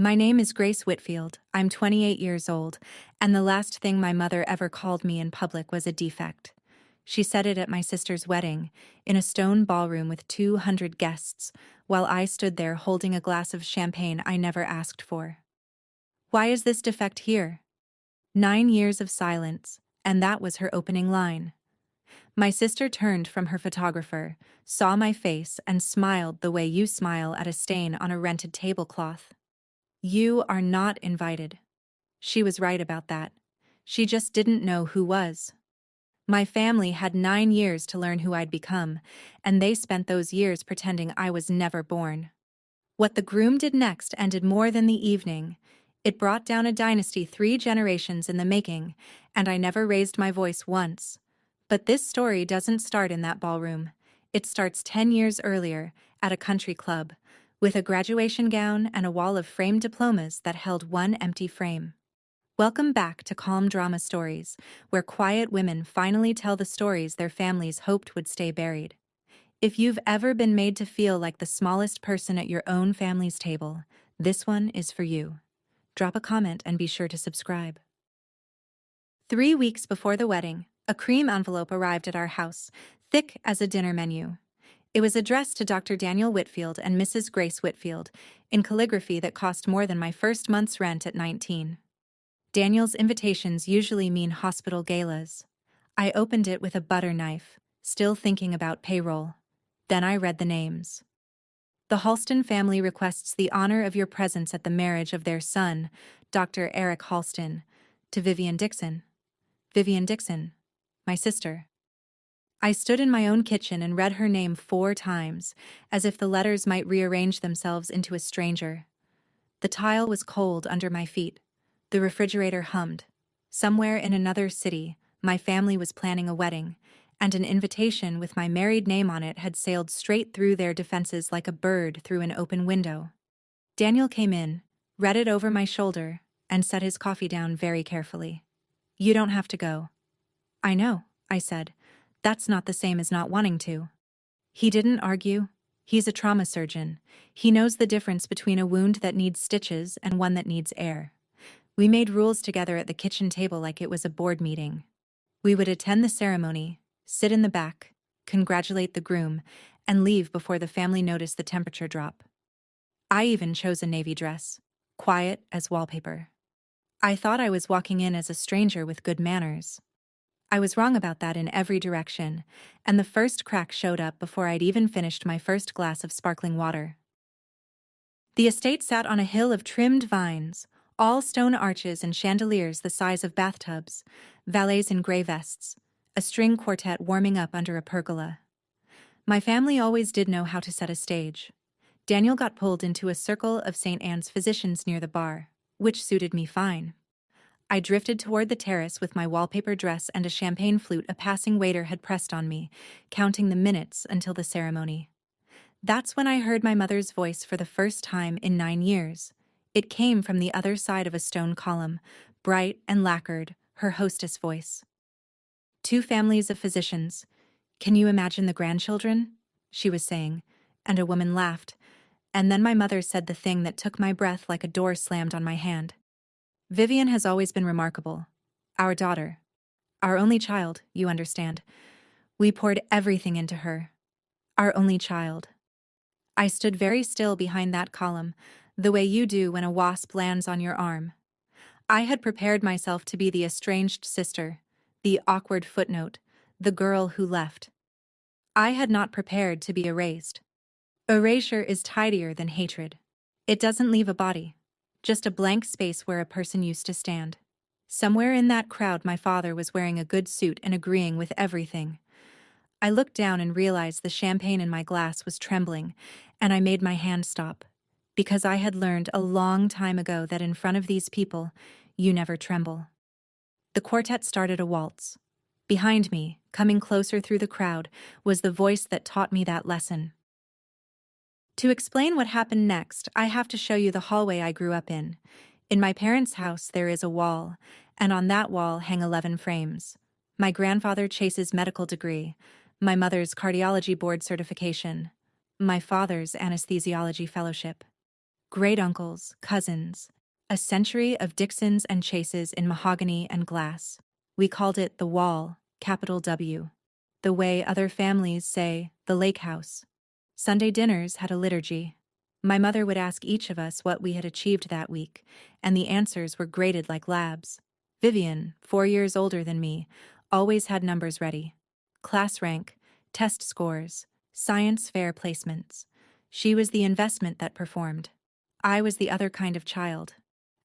My name is Grace Whitfield. I'm 28 years old, and the last thing my mother ever called me in public was a defect. She said it at my sister's wedding, in a stone ballroom with 200 guests, while I stood there holding a glass of champagne I never asked for. Why is this defect here? 9 years of silence, and that was her opening line. My sister turned from her photographer, saw my face, and smiled the way you smile at a stain on a rented tablecloth. You are not invited. She was right about that. She just didn't know who was. My family had 9 years to learn who I'd become, and they spent those years pretending I was never born. What the groom did next ended more than the evening. It brought down a dynasty 3 generations in the making, and I never raised my voice once. But this story doesn't start in that ballroom. It starts 10 years earlier, at a country club, with a graduation gown and a wall of framed diplomas that held one empty frame. Welcome back to Calm Drama Stories, where quiet women finally tell the stories their families hoped would stay buried. If you've ever been made to feel like the smallest person at your own family's table, this one is for you. Drop a comment and be sure to subscribe. 3 weeks before the wedding, a cream envelope arrived at our house, thick as a dinner menu. It was addressed to Dr. Daniel Whitfield and Mrs. Grace Whitfield, in calligraphy that cost more than my first month's rent at 19. Daniel's invitations usually mean hospital galas. I opened it with a butter knife, still thinking about payroll. Then I read the names. The Halston family requests the honor of your presence at the marriage of their son, Dr. Eric Halston, to Vivian Dixon. Vivian Dixon, my sister. I stood in my own kitchen and read her name 4 times, as if the letters might rearrange themselves into a stranger. The tile was cold under my feet. The refrigerator hummed. Somewhere in another city, my family was planning a wedding, and an invitation with my married name on it had sailed straight through their defenses like a bird through an open window. Daniel came in, read it over my shoulder, and set his coffee down very carefully. You don't have to go. I know, I said. That's not the same as not wanting to. He didn't argue. He's a trauma surgeon. He knows the difference between a wound that needs stitches and one that needs air. We made rules together at the kitchen table like it was a board meeting. We would attend the ceremony, sit in the back, congratulate the groom, and leave before the family noticed the temperature drop. I even chose a navy dress, quiet as wallpaper. I thought I was walking in as a stranger with good manners. I was wrong about that in every direction, and the first crack showed up before I'd even finished my first glass of sparkling water. The estate sat on a hill of trimmed vines, all stone arches and chandeliers the size of bathtubs, valets in gray vests, a string quartet warming up under a pergola. My family always did know how to set a stage. Daniel got pulled into a circle of St. Anne's physicians near the bar, which suited me fine. I drifted toward the terrace with my wallpaper dress and a champagne flute a passing waiter had pressed on me, counting the minutes until the ceremony. That's when I heard my mother's voice for the first time in 9 years. It came from the other side of a stone column, bright and lacquered, her hostess voice. 2 families of physicians. Can you imagine the grandchildren? She was saying, and a woman laughed, and then my mother said the thing that took my breath like a door slammed on my hand. Vivian has always been remarkable. Our daughter. Our only child, you understand. We poured everything into her. Our only child. I stood very still behind that column, the way you do when a wasp lands on your arm. I had prepared myself to be the estranged sister, the awkward footnote, the girl who left. I had not prepared to be erased. Erasure is tidier than hatred. It doesn't leave a body. Just a blank space where a person used to stand. Somewhere in that crowd my father was wearing a good suit and agreeing with everything. I looked down and realized the champagne in my glass was trembling, and I made my hand stop, because I had learned a long time ago that in front of these people, you never tremble. The quartet started a waltz. Behind me, coming closer through the crowd, was the voice that taught me that lesson. To explain what happened next, I have to show you the hallway I grew up in. In my parents' house, there is a wall, and on that wall hang 11 frames. My grandfather Chase's medical degree, my mother's cardiology board certification, my father's anesthesiology fellowship. great-uncles, cousins. A century of Dixons and Chases in mahogany and glass. We called it the Wall, capital W. The way other families say, the lake house. Sunday dinners had a liturgy. My mother would ask each of us what we had achieved that week, and the answers were graded like labs. Vivian, 4 years older than me, always had numbers ready. Class rank, test scores, science fair placements. She was the investment that performed. I was the other kind of child.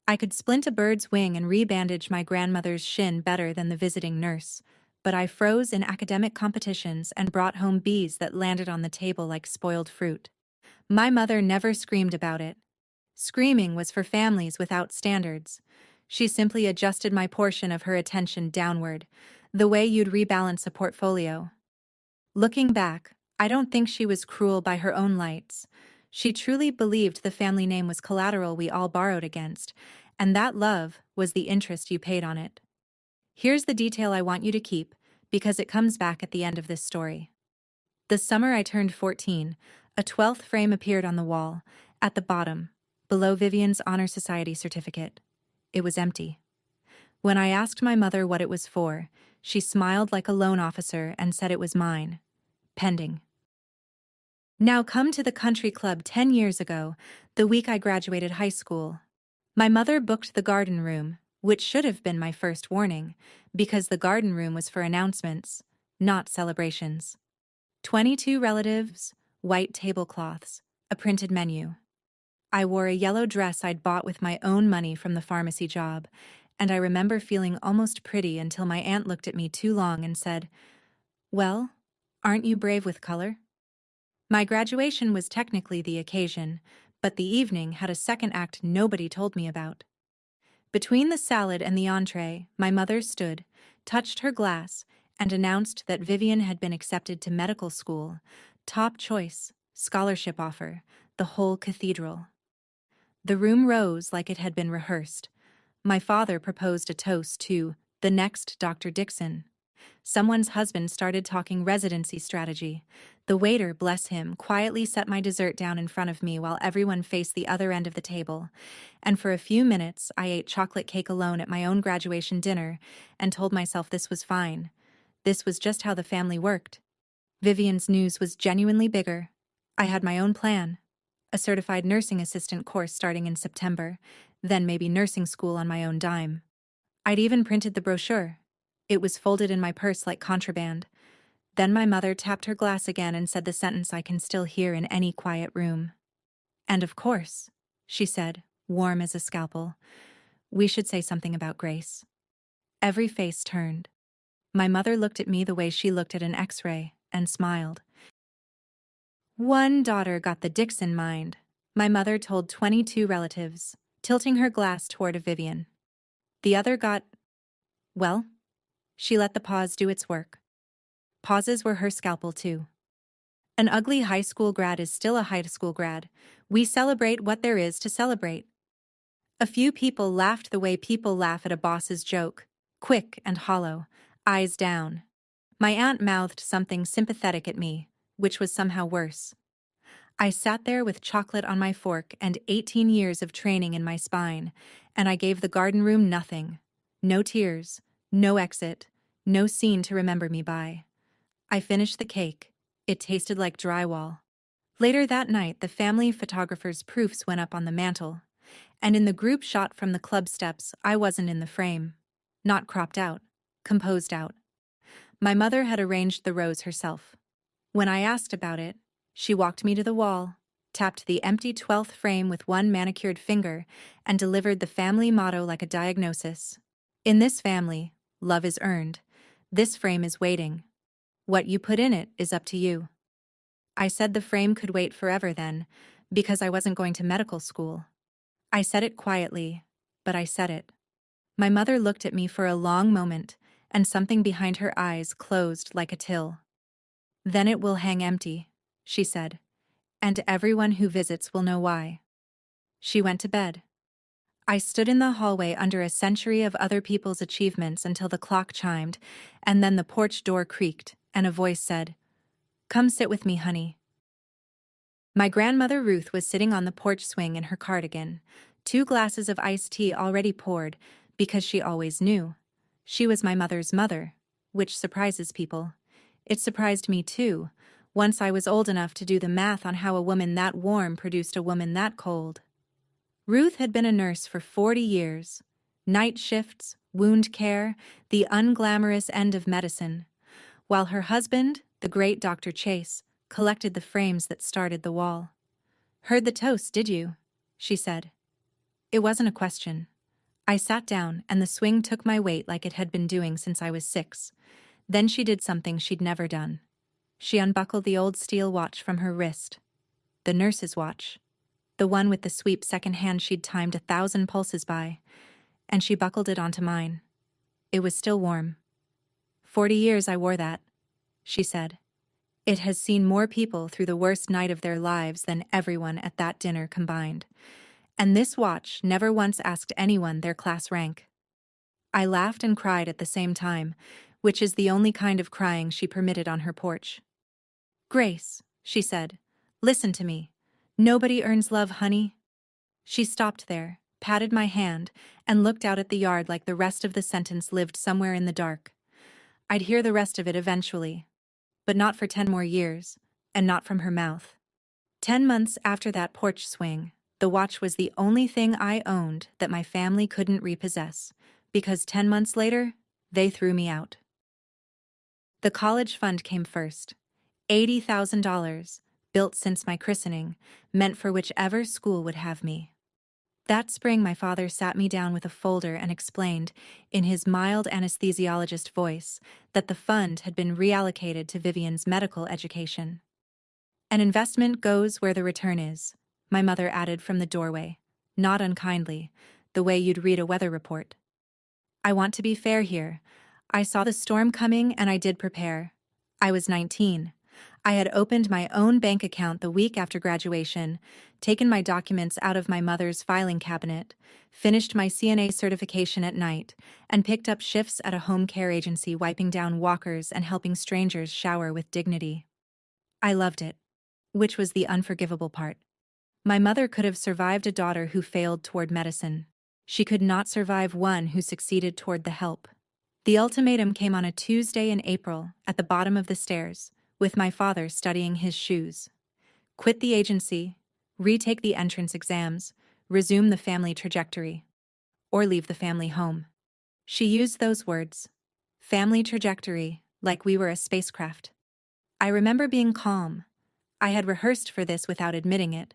I could splint a bird's wing and rebandage my grandmother's shin better than the visiting nurse, but I froze in academic competitions and brought home B's that landed on the table like spoiled fruit. My mother never screamed about it. Screaming was for families without standards. She simply adjusted my portion of her attention downward, the way you'd rebalance a portfolio. Looking back, I don't think she was cruel by her own lights. She truly believed the family name was collateral we all borrowed against, and that love was the interest you paid on it. Here's the detail I want you to keep, because it comes back at the end of this story. The summer I turned 14, a 12th frame appeared on the wall, at the bottom, below Vivian's Honor Society certificate. It was empty. When I asked my mother what it was for, she smiled like a loan officer and said it was mine. Pending. Now come to the country club 10 years ago, the week I graduated high school. My mother booked the garden room, which should have been my first warning, because the garden room was for announcements, not celebrations. 22 relatives, white tablecloths, a printed menu. I wore a yellow dress I'd bought with my own money from the pharmacy job, and I remember feeling almost pretty until my aunt looked at me too long and said, "Well, aren't you brave with color?" My graduation was technically the occasion, but the evening had a second act nobody told me about. Between the salad and the entree, my mother stood, touched her glass, and announced that Vivian had been accepted to medical school, top choice, scholarship offer, the whole cathedral. The room rose like it had been rehearsed. My father proposed a toast to the next Dr. Dixon. Someone's husband started talking residency strategy. The waiter, bless him, quietly set my dessert down in front of me while everyone faced the other end of the table. And for a few minutes, I ate chocolate cake alone at my own graduation dinner and told myself this was fine. This was just how the family worked. Vivian's news was genuinely bigger. I had my own plan. A certified nursing assistant course starting in September, then maybe nursing school on my own dime. I'd even printed the brochure. It was folded in my purse like contraband. Then my mother tapped her glass again and said the sentence I can still hear in any quiet room. "And of course," she said, warm as a scalpel, "we should say something about Grace." Every face turned. My mother looked at me the way she looked at an X-ray and smiled. "One daughter got the Dixon mind," my mother told 22 relatives, tilting her glass toward Vivian. "The other got, well," she let the pause do its work. Pauses were her scalpel too. An ugly high school grad is still a high school grad. We celebrate what there is to celebrate. A few people laughed the way people laugh at a boss's joke, quick and hollow, eyes down. My aunt mouthed something sympathetic at me, which was somehow worse. I sat there with chocolate on my fork and 18 years of training in my spine, and I gave the garden room nothing. No tears, no exit, no scene to remember me by. I finished the cake. It tasted like drywall. Later that night, the family photographer's proofs went up on the mantel, and in the group shot from the club steps, I wasn't in the frame. Not cropped out, composed out. My mother had arranged the rows herself. When I asked about it, she walked me to the wall, tapped the empty 12th frame with one manicured finger, and delivered the family motto like a diagnosis. In this family, love is earned. This frame is waiting. What you put in it is up to you. I said the frame could wait forever then, because I wasn't going to medical school. I said it quietly, but I said it. My mother looked at me for a long moment, and something behind her eyes closed like a till. "Then it will hang empty," she said, "and everyone who visits will know why." She went to bed. I stood in the hallway under a century of other people's achievements until the clock chimed, and then the porch door creaked, and a voice said, "Come sit with me, honey." My grandmother Ruth was sitting on the porch swing in her cardigan, 2 glasses of iced tea already poured, because she always knew. She was my mother's mother, which surprises people. It surprised me too, once I was old enough to do the math on how a woman that warm produced a woman that cold. Ruth had been a nurse for 40 years. Night shifts, wound care, the unglamorous end of medicine, while her husband, the great Dr. Chase, collected the frames that started the wall. "Heard the toast, did you?" she said. It wasn't a question. I sat down, and the swing took my weight like it had been doing since I was 6. Then she did something she'd never done. She unbuckled the old steel watch from her wrist. The nurse's watch. The one with the sweep second hand she'd timed 1,000 pulses by. And she buckled it onto mine. It was still warm. 40 years I wore that, she said. It has seen more people through the worst night of their lives than everyone at that dinner combined. And this watch never once asked anyone their class rank. I laughed and cried at the same time, which is the only kind of crying she permitted on her porch. "Grace," she said, "listen to me. Nobody earns love, honey." She stopped there, patted my hand, and looked out at the yard like the rest of the sentence lived somewhere in the dark. I'd hear the rest of it eventually. But not for 10 more years, and not from her mouth. 10 months after that porch swing, the watch was the only thing I owned that my family couldn't repossess, because 10 months later, they threw me out. The college fund came first. $80,000, built since my christening, meant for whichever school would have me. That spring my father sat me down with a folder and explained, in his mild anesthesiologist voice, that the fund had been reallocated to Vivian's medical education. "An investment goes where the return is," my mother added from the doorway, not unkindly, the way you'd read a weather report. I want to be fair here. I saw the storm coming and I did prepare. I was 19. I had opened my own bank account the week after graduation, taken my documents out of my mother's filing cabinet, finished my CNA certification at night, and picked up shifts at a home care agency wiping down walkers and helping strangers shower with dignity. I loved it, which was the unforgivable part. My mother could have survived a daughter who failed toward medicine. She could not survive one who succeeded toward the help. The ultimatum came on a Tuesday in April, at the bottom of the stairs, with my father studying his shoes. Quit the agency, retake the entrance exams, resume the family trajectory, or leave the family home. She used those words. Family trajectory, like we were a spacecraft. I remember being calm. I had rehearsed for this without admitting it.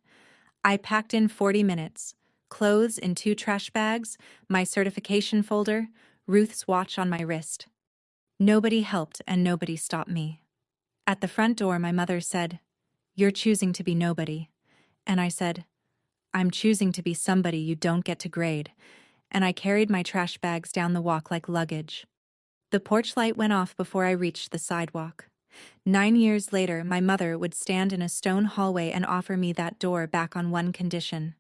I packed in 40 minutes, clothes in 2 trash bags, my certification folder, Ruth's watch on my wrist. Nobody helped and nobody stopped me. At the front door, my mother said, "You're choosing to be nobody." And I said, "I'm choosing to be somebody you don't get to grade." And I carried my trash bags down the walk like luggage. The porch light went off before I reached the sidewalk. 9 years later, my mother would stand in a stone hallway and offer me that door back on one condition.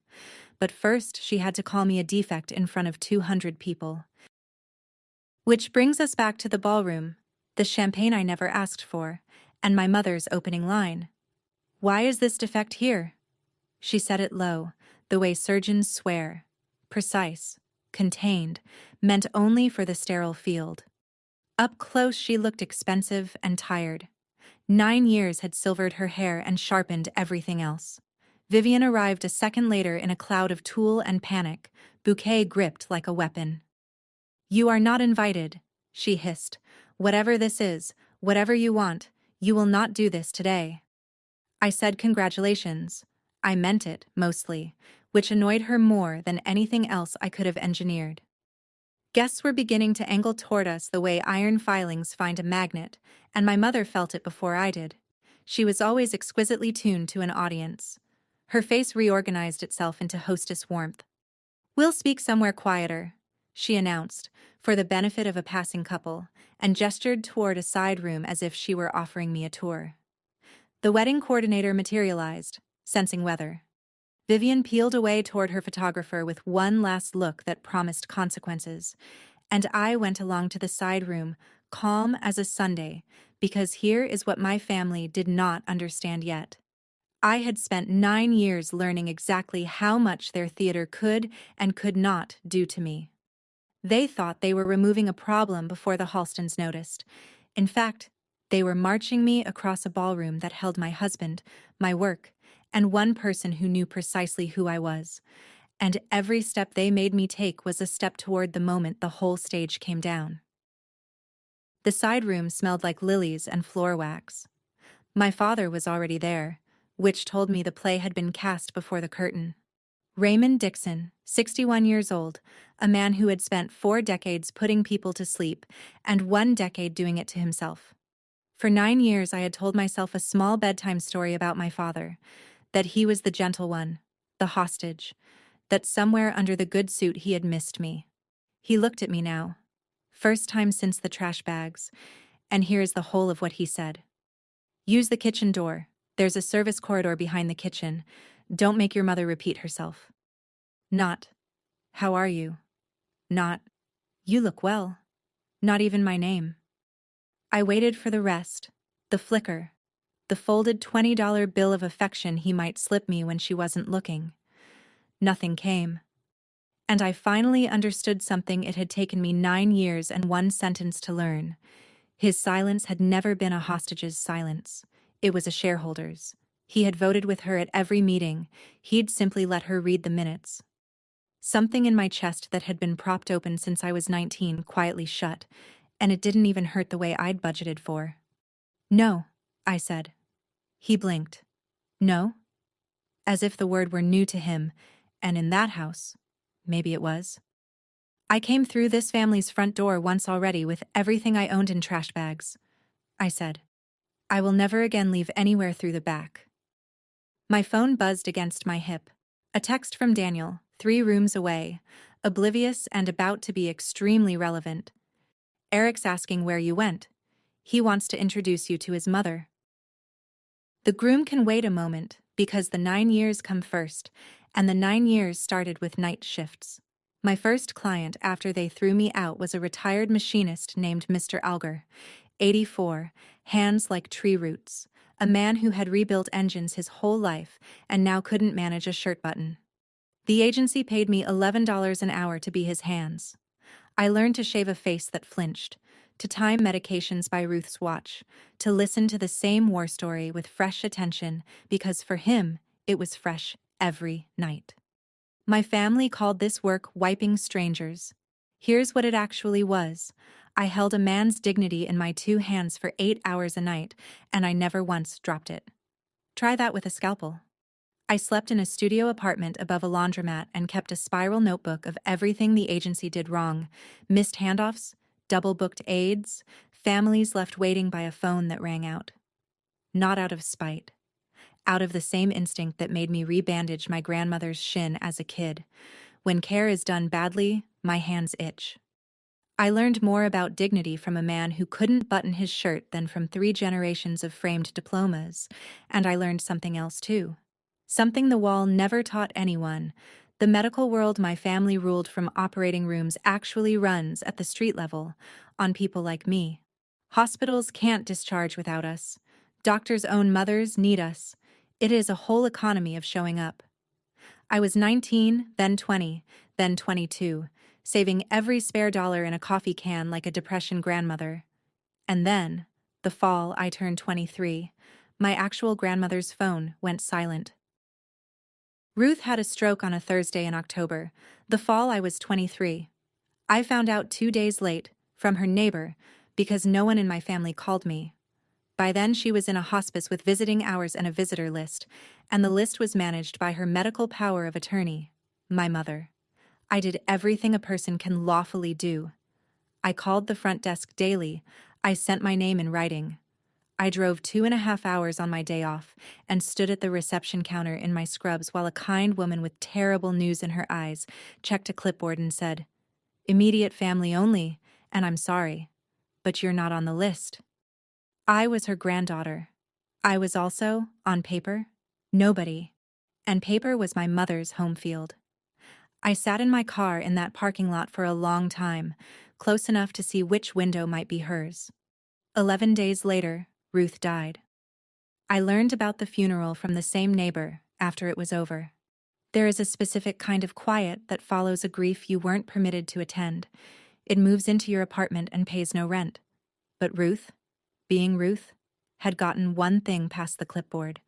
But first, she had to call me a defect in front of 200 people. Which brings us back to the ballroom, the champagne I never asked for, and my mother's opening line. "Why is this defect here?" She said it low, the way surgeons swear. Precise, contained, meant only for the sterile field. Up close she looked expensive and tired. 9 years had silvered her hair and sharpened everything else. Vivian arrived a second later in a cloud of tulle and panic, bouquet gripped like a weapon. "You are not invited," she hissed. "Whatever this is, whatever you want, you will not do this today." I said congratulations. I meant it, mostly, which annoyed her more than anything else I could have engineered. Guests were beginning to angle toward us the way iron filings find a magnet, and my mother felt it before I did. She was always exquisitely tuned to an audience. Her face reorganized itself into hostess warmth. "We'll speak somewhere quieter," she announced, for the benefit of a passing couple, and gestured toward a side room as if she were offering me a tour. The wedding coordinator materialized, sensing weather. Vivian peeled away toward her photographer with one last look that promised consequences, and I went along to the side room, calm as a Sunday, because here is what my family did not understand yet. I had spent 9 years learning exactly how much their theater could and could not do to me. They thought they were removing a problem before the Halstons noticed. In fact, they were marching me across a ballroom that held my husband, my work, and one person who knew precisely who I was. And every step they made me take was a step toward the moment the whole stage came down. The side room smelled like lilies and floor wax. My father was already there, which told me the play had been cast before the curtain. Raymond Dixon, 61 years old, a man who had spent 4 decades putting people to sleep and 1 decade doing it to himself. For 9 years I had told myself a small bedtime story about my father, that he was the gentle one, the hostage, that somewhere under the good suit he had missed me. He looked at me now. First time since the trash bags, and here is the whole of what he said. Use the kitchen door. There's a service corridor behind the kitchen. Don't make your mother repeat herself. Not, how are you? Not, you look well. Not even my name. I waited for the rest, the flicker, the folded $20 bill of affection he might slip me when she wasn't looking. Nothing came. And I finally understood something it had taken me 9 years and 1 sentence to learn. His silence had never been a hostage's silence. It was a shareholder's. He had voted with her at every meeting. He'd simply let her read the minutes. Something in my chest that had been propped open since I was 19 quietly shut, and it didn't even hurt the way I'd budgeted for. No, I said. He blinked. No? As if the word were new to him, and in that house, maybe it was. I came through this family's front door once already with everything I owned in trash bags, I said. I will never again leave anywhere through the back. My phone buzzed against my hip. A text from Daniel, 3 rooms away, oblivious and about to be extremely relevant. Eric's asking where you went. He wants to introduce you to his mother. The groom can wait a moment, because the 9 years come first, and the 9 years started with night shifts. My first client after they threw me out was a retired machinist named Mr. Alger, 84, hands like tree roots, a man who had rebuilt engines his whole life and now couldn't manage a shirt button. The agency paid me $11 an hour to be his hands. I learned to shave a face that flinched, to time medications by Ruth's watch, to listen to the same war story with fresh attention because for him, it was fresh every night. My family called this work wiping strangers. Here's what it actually was. I held a man's dignity in my 2 hands for 8 hours a night, and I never once dropped it. Try that with a scalpel. I slept in a studio apartment above a laundromat and kept a spiral notebook of everything the agency did wrong: missed handoffs, double-booked aides, families left waiting by a phone that rang out. Not out of spite. Out of the same instinct that made me rebandage my grandmother's shin as a kid. When care is done badly, my hands itch. I learned more about dignity from a man who couldn't button his shirt than from 3 generations of framed diplomas, and I learned something else too. Something the wall never taught anyone. The medical world my family ruled from operating rooms actually runs at the street level, on people like me. Hospitals can't discharge without us. Doctors' own mothers need us. It is a whole economy of showing up. I was 19, then 20, then 22, saving every spare dollar in a coffee can like a depression grandmother. And then, the fall I turned 23, my actual grandmother's phone went silent. Ruth had a stroke on a Thursday in October, the fall I was 23. I found out 2 days late, from her neighbor, because no one in my family called me. By then she was in a hospice with visiting hours and a visitor list, and the list was managed by her medical power of attorney, my mother. I did everything a person can lawfully do. I called the front desk daily. I sent my name in writing. I drove 2.5 hours on my day off and stood at the reception counter in my scrubs while a kind woman with terrible news in her eyes checked a clipboard and said, "Immediate family only, and I'm sorry, but you're not on the list." I was her granddaughter. I was also, on paper, nobody. And paper was my mother's home field. I sat in my car in that parking lot for a long time, close enough to see which window might be hers. 11 days later, Ruth died. I learned about the funeral from the same neighbor after it was over. There is a specific kind of quiet that follows a grief you weren't permitted to attend. It moves into your apartment and pays no rent. But Ruth, being Ruth, had gotten one thing past the clipboard.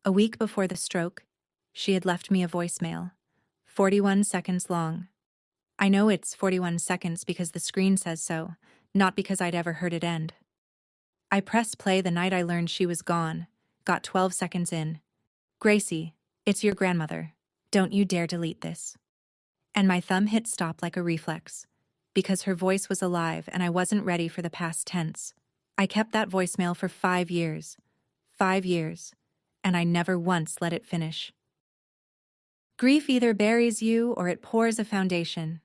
A week before the stroke, she had left me a voicemail, 41 seconds long. I know it's 41 seconds because the screen says so, not because I'd ever heard it end. I pressed play the night I learned she was gone, got 12 seconds in. Gracie, it's your grandmother. Don't you dare delete this. And my thumb hit stop like a reflex, because her voice was alive and I wasn't ready for the past tense. I kept that voicemail for 5 years. 5 years. And I never once let it finish. Grief either buries you or it pours a foundation.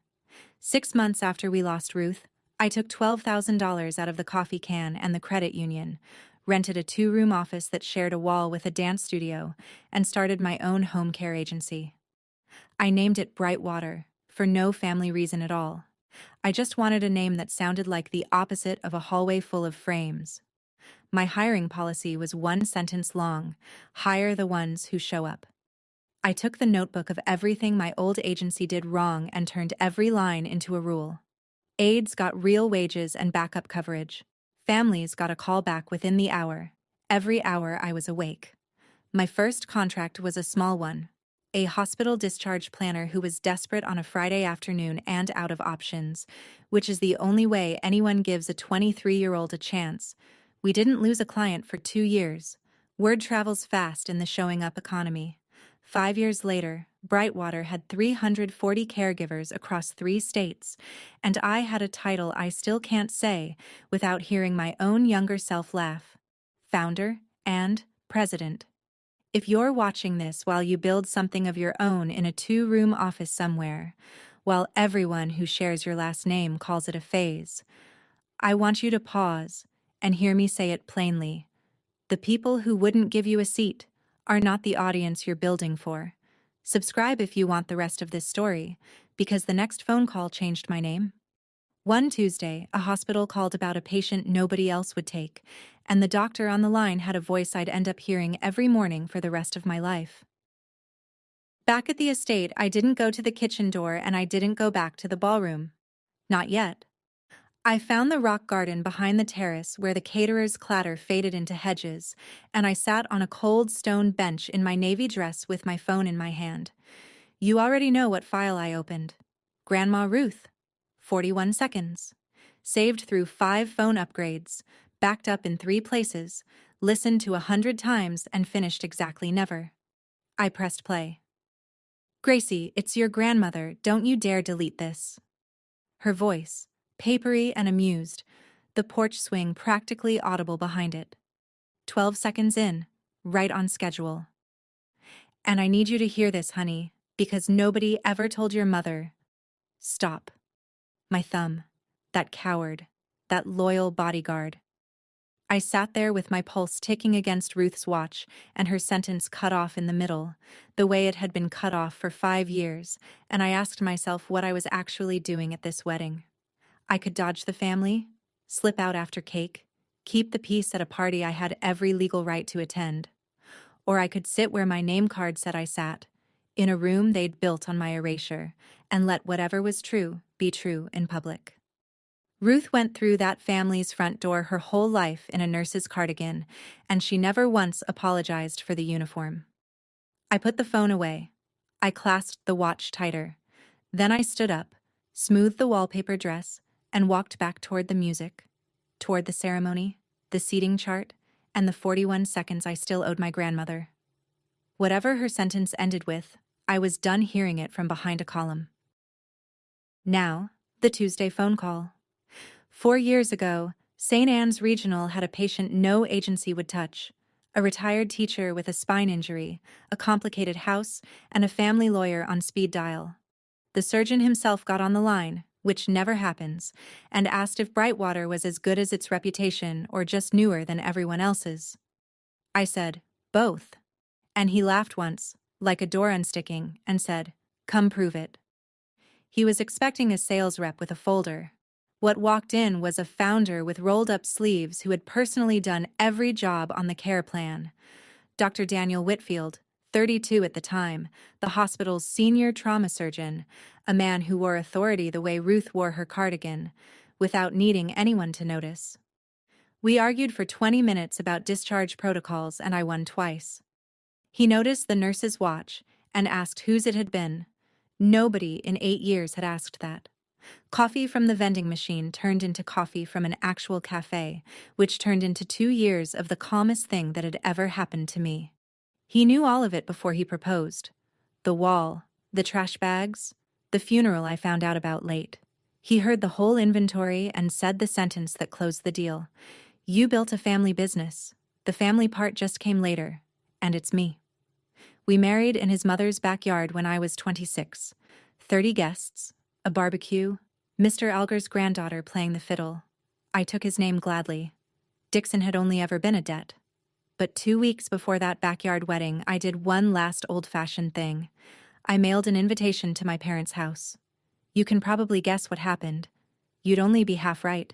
6 months after we lost Ruth, I took $12,000 out of the coffee can and the credit union, rented a 2-room office that shared a wall with a dance studio, and started my own home care agency. I named it Brightwater, for no family reason at all. I just wanted a name that sounded like the opposite of a hallway full of frames. My hiring policy was 1 sentence long: hire the ones who show up. I took the notebook of everything my old agency did wrong and turned every line into a rule. Aides got real wages and backup coverage. Families got a call back within the hour. Every hour I was awake. My first contract was a small one. A hospital discharge planner who was desperate on a Friday afternoon and out of options, which is the only way anyone gives a 23-year-old a chance. We didn't lose a client for 2 years. Word travels fast in the showing up economy. 5 years later, Brightwater had 340 caregivers across 3 states, and I had a title I still can't say without hearing my own younger self laugh: founder and president. If you're watching this while you build something of your own in a 2-room office somewhere, while everyone who shares your last name calls it a phase, I want you to pause and hear me say it plainly. The people who wouldn't give you a seat are not the audience you're building for. Subscribe if you want the rest of this story, because the next phone call changed my name. One Tuesday, a hospital called about a patient nobody else would take, and the doctor on the line had a voice I'd end up hearing every morning for the rest of my life. Back at the estate, I didn't go to the kitchen door and I didn't go back to the ballroom. Not yet. I found the rock garden behind the terrace where the caterer's clatter faded into hedges, and I sat on a cold stone bench in my navy dress with my phone in my hand. You already know what file I opened. Grandma Ruth. 41 seconds. Saved through 5 phone upgrades, backed up in 3 places, listened to 100 times and finished exactly never. I pressed play. Gracie, it's your grandmother, don't you dare delete this. Her voice, papery and amused, the porch swing practically audible behind it. 12 seconds in, right on schedule. And I need you to hear this, honey, because nobody ever told your mother. Stop. My thumb. That coward. That loyal bodyguard. I sat there with my pulse ticking against Ruth's watch and her sentence cut off in the middle, the way it had been cut off for 5 years, and I asked myself what I was actually doing at this wedding. I could dodge the family, slip out after cake, keep the peace at a party I had every legal right to attend. Or I could sit where my name card said I sat, in a room they'd built on my erasure, and let whatever was true be true in public. Ruth went through that family's front door her whole life in a nurse's cardigan, and she never once apologized for the uniform. I put the phone away. I clasped the watch tighter. Then I stood up, smoothed the wallpaper dress, and walked back toward the music, toward the ceremony, the seating chart, and the 41 seconds I still owed my grandmother. Whatever her sentence ended with, I was done hearing it from behind a column. Now, the Tuesday phone call. 4 years ago, St. Anne's Regional had a patient no agency would touch, a retired teacher with a spine injury, a complicated house, and a family lawyer on speed dial. The surgeon himself got on the line, which never happens, and asked if Brightwater was as good as its reputation or just newer than everyone else's. I said, both. And he laughed once, like a door unsticking, and said, come prove it. He was expecting a sales rep with a folder. What walked in was a founder with rolled-up sleeves who had personally done every job on the care plan. Dr. Daniel Whitfield, 32 at the time, the hospital's senior trauma surgeon, a man who wore authority the way Ruth wore her cardigan, without needing anyone to notice. We argued for 20 minutes about discharge protocols, and I won twice. He noticed the nurse's watch and asked whose it had been. Nobody in 8 years had asked that. Coffee from the vending machine turned into coffee from an actual cafe, which turned into 2 years of the calmest thing that had ever happened to me. He knew all of it before he proposed. The wall, the trash bags, the funeral I found out about late. He heard the whole inventory and said the sentence that closed the deal. You built a family business. The family part just came later, and it's me. We married in his mother's backyard when I was 26. 30 guests, a barbecue, Mr. Alger's granddaughter playing the fiddle. I took his name gladly. Dixon had only ever been a debt. But 2 weeks before that backyard wedding, I did one last old-fashioned thing. I mailed an invitation to my parents' house. You can probably guess what happened. You'd only be half right.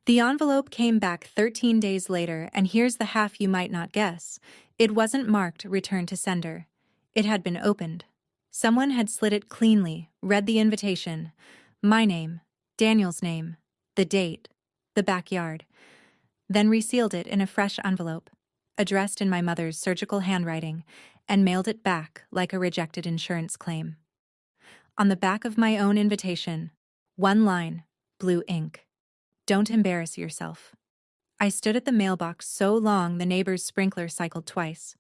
The envelope came back 13 days later, and here's the half you might not guess. It wasn't marked "Return to Sender." It had been opened. Someone had slit it cleanly, read the invitation. My name, Daniel's name, the date, the backyard. Then resealed it in a fresh envelope, addressed in my mother's surgical handwriting, and mailed it back like a rejected insurance claim. On the back of my own invitation, one line, blue ink. Don't embarrass yourself. I stood at the mailbox so long the neighbor's sprinkler cycled twice.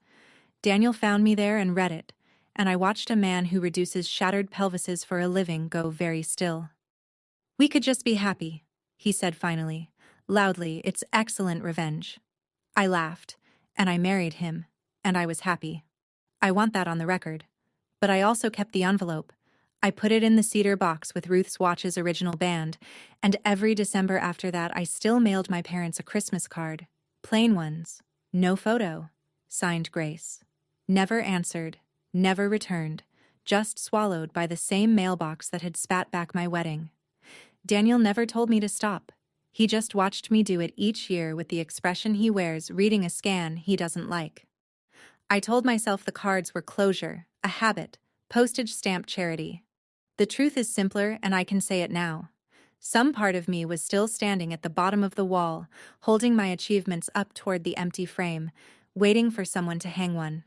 Daniel found me there and read it, and I watched a man who reduces shattered pelvises for a living go very still. We could just be happy, he said finally, loudly. It's excellent revenge. I laughed, and I married him, and I was happy. I want that on the record. But I also kept the envelope. I put it in the cedar box with Ruth's watch's original band, and every December after that I still mailed my parents a Christmas card. Plain ones. No photo. Signed Grace. Never answered. Never returned. Just swallowed by the same mailbox that had spat back my wedding. Daniel never told me to stop. He just watched me do it each year with the expression he wears reading a scan he doesn't like. I told myself the cards were closure, a habit, postage stamp charity. The truth is simpler, and I can say it now. Some part of me was still standing at the bottom of the wall, holding my achievements up toward the empty frame, waiting for someone to hang one.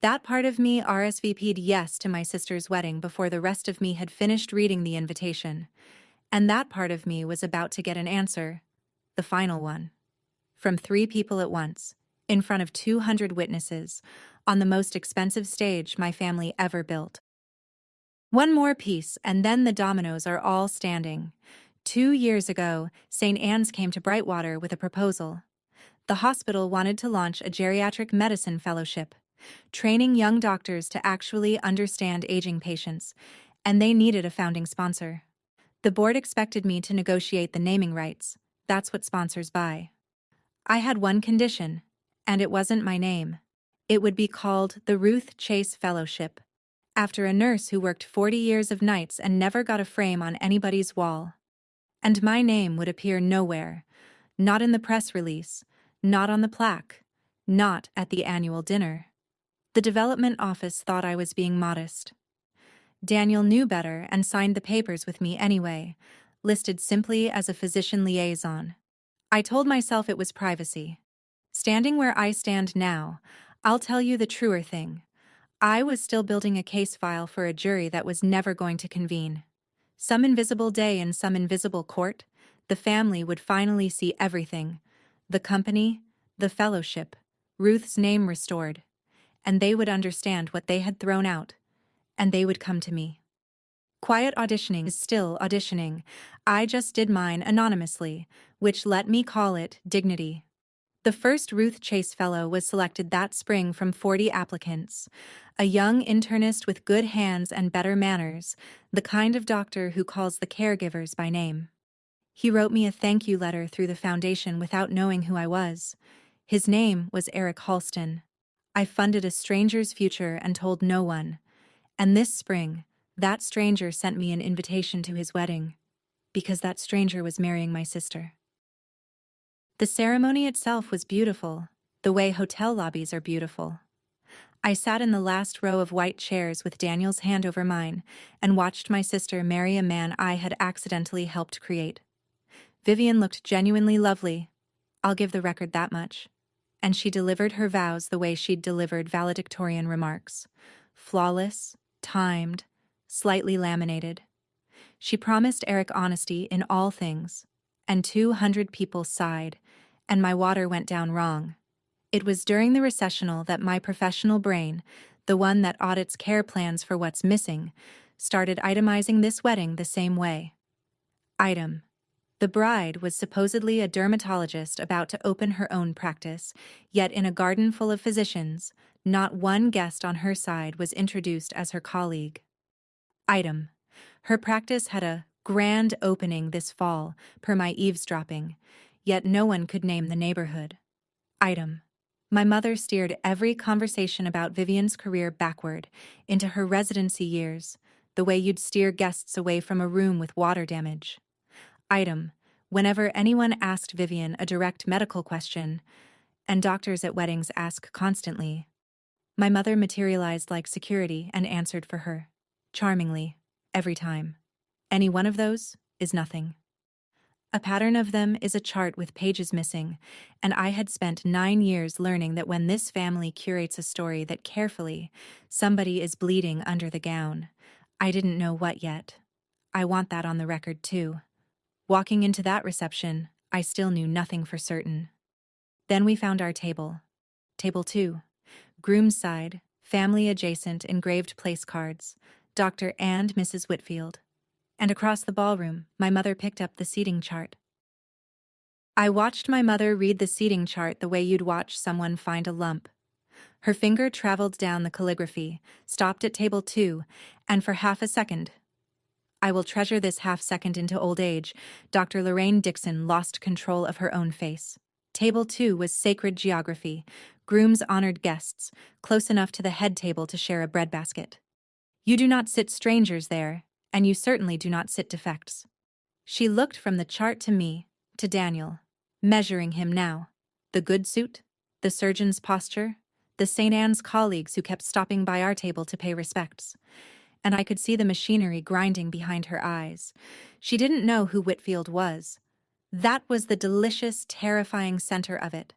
That part of me RSVP'd yes to my sister's wedding before the rest of me had finished reading the invitation. And that part of me was about to get an answer, the final one. From 3 people at once, in front of 200 witnesses, on the most expensive stage my family ever built. One more piece, and then the dominoes are all standing. 2 years ago, St. Anne's came to Brightwater with a proposal. The hospital wanted to launch a geriatric medicine fellowship, training young doctors to actually understand aging patients, and they needed a founding sponsor. The board expected me to negotiate the naming rights. That's what sponsors buy. I had one condition, and it wasn't my name. It would be called the Ruth Chase Fellowship, after a nurse who worked 40 years of nights and never got a frame on anybody's wall. And my name would appear nowhere, not in the press release, not on the plaque, not at the annual dinner. The development office thought I was being modest. Daniel knew better and signed the papers with me anyway, listed simply as a physician liaison. I told myself it was privacy. Standing where I stand now, I'll tell you the truer thing. I was still building a case file for a jury that was never going to convene. Some invisible day in some invisible court, the family would finally see everything. The company, the fellowship, Ruth's name restored. And they would understand what they had thrown out. And they would come to me. Quiet auditioning is still auditioning. I just did mine anonymously, which let me call it dignity. The first Ruth Chase Fellow was selected that spring from 40 applicants. A young internist with good hands and better manners, the kind of doctor who calls the caregivers by name. He wrote me a thank you letter through the foundation without knowing who I was. His name was Eric Halston. I funded a stranger's future and told no one. And this spring, that stranger sent me an invitation to his wedding. because that stranger was marrying my sister. The ceremony itself was beautiful, the way hotel lobbies are beautiful. I sat in the last row of white chairs with Daniel's hand over mine and watched my sister marry a man I had accidentally helped create. Vivian looked genuinely lovely, I'll give the record that much. And she delivered her vows the way she'd delivered valedictorian remarks. Flawless, timed, slightly laminated. She promised Eric honesty in all things, and 200 people sighed, and my water went down wrong. It was during the recessional that my professional brain, the one that audits care plans for what's missing, started itemizing this wedding the same way. Item. The bride was supposedly a dermatologist about to open her own practice, yet in a garden full of physicians, not one guest on her side was introduced as her colleague. Item. Her practice had a grand opening this fall, per my eavesdropping, yet no one could name the neighborhood. Item. My mother steered every conversation about Vivian's career backward, into her residency years, the way you'd steer guests away from a room with water damage. Item. Whenever anyone asked Vivian a direct medical question, and doctors at weddings ask constantly, my mother materialized like security and answered for her. Charmingly. Every time. Any one of those is nothing. A pattern of them is a chart with pages missing, and I had spent 9 years learning that when this family curates a story that carefully, somebody is bleeding under the gown. I didn't know what yet. I want that on the record too. Walking into that reception, I still knew nothing for certain. Then we found our table. Table 2. Groom's side, family adjacent engraved place cards, Dr. and Mrs. Whitfield. And across the ballroom, my mother picked up the seating chart. I watched my mother read the seating chart the way you'd watch someone find a lump. Her finger traveled down the calligraphy, stopped at table 2, and for half a second, I will treasure this half second into old age, Dr. Lorraine Dixon lost control of her own face. Table 2 was sacred geography, groom's honored guests, close enough to the head table to share a breadbasket. You do not sit strangers there, and you certainly do not sit defects. She looked from the chart to me, to Daniel, measuring him now. The good suit, the surgeon's posture, the St. Anne's colleagues who kept stopping by our table to pay respects. And I could see the machinery grinding behind her eyes. She didn't know who Whitfield was. That was the delicious, terrifying center of it.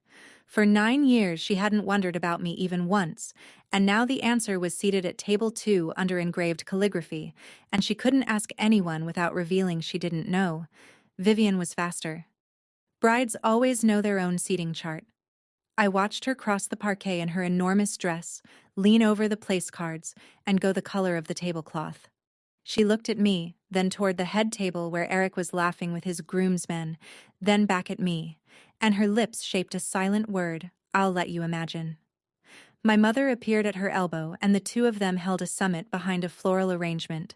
For 9 years she hadn't wondered about me even once, and now the answer was seated at table 2 under engraved calligraphy, and she couldn't ask anyone without revealing she didn't know. Vivian was faster. Brides always know their own seating chart. I watched her cross the parquet in her enormous dress, lean over the place cards, and go the color of the tablecloth. She looked at me, then toward the head table where Eric was laughing with his groomsmen, then back at me, and her lips shaped a silent word, I'll let you imagine. My mother appeared at her elbow, and the two of them held a summit behind a floral arrangement,